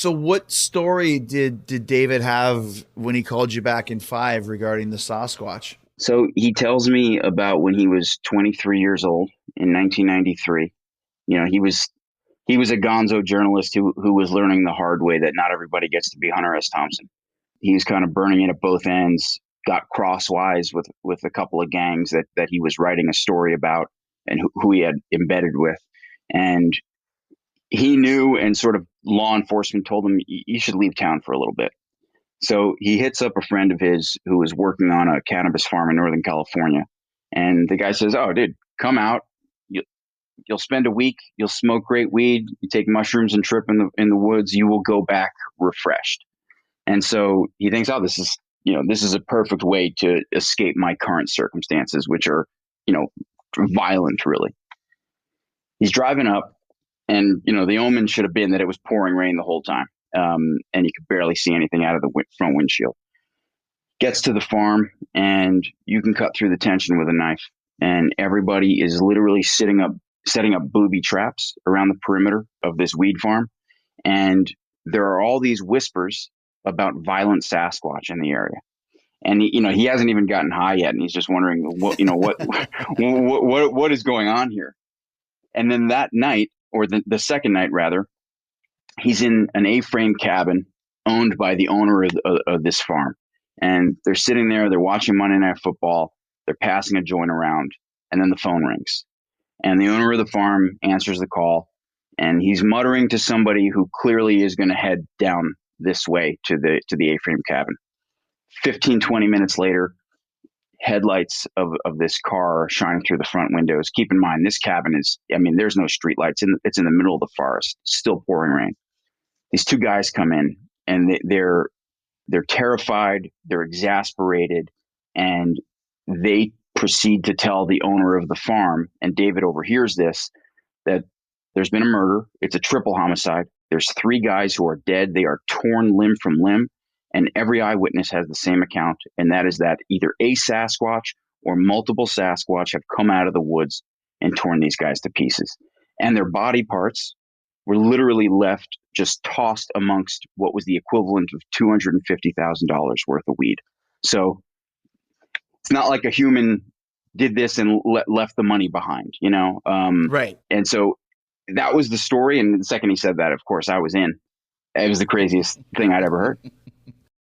So what story did David have when he called you back in 5 regarding the Sasquatch? So he tells me about when he was 23 years old in 1993. You know, he was a gonzo journalist who was learning the hard way that not everybody gets to be Hunter S. Thompson. He was kind of burning it at both ends, got crosswise with a couple of gangs that he was writing a story about and who he had embedded with. And he knew, and sort of law enforcement told him, you should leave town for a little bit. So he hits up a friend of his who was working on a cannabis farm in Northern California. And the guy says, oh, dude, come out. You'll spend a week. You'll smoke great weed. You take mushrooms and trip in the woods. You will go back refreshed. And so he thinks, oh, this is a perfect way to escape my current circumstances, which are, violent, really. He's driving up, and, the omen should have been that it was pouring rain the whole time. And you could barely see anything out of the front windshield. Gets to the farm, and you can cut through the tension with a knife. And everybody is literally setting up booby traps around the perimeter of this weed farm. And there are all these whispers about violent Sasquatch in the area. And he hasn't even gotten high yet, and he's just wondering what is going on here. And then that night, or the second night rather, he's in an A-frame cabin owned by the owner of this farm. And they're sitting there, they're watching Monday Night Football, they're passing a joint around, and then the phone rings. And the owner of the farm answers the call, and he's muttering to somebody who clearly is going to head down this way to the A-frame cabin. 15, 20 minutes later, headlights of this car shining through the front windows. Keep in mind, this cabin there's no street lights. It's in the middle of the forest, still pouring rain. These two guys come in, and they're terrified, they're exasperated, and they proceed to tell the owner of the farm, and David overhears this, that there's been a murder. It's a triple homicide. There's 3 guys who are dead. They are torn limb from limb. And every eyewitness has the same account, and that is that either a Sasquatch or multiple Sasquatch have come out of the woods and torn these guys to pieces. And their body parts were literally left just tossed amongst what was the equivalent of $250,000 worth of weed. So it's not like a human did this and left the money behind, Right. And so that was the story. And the second he said that, of course, I was in. It was the craziest thing I'd ever heard.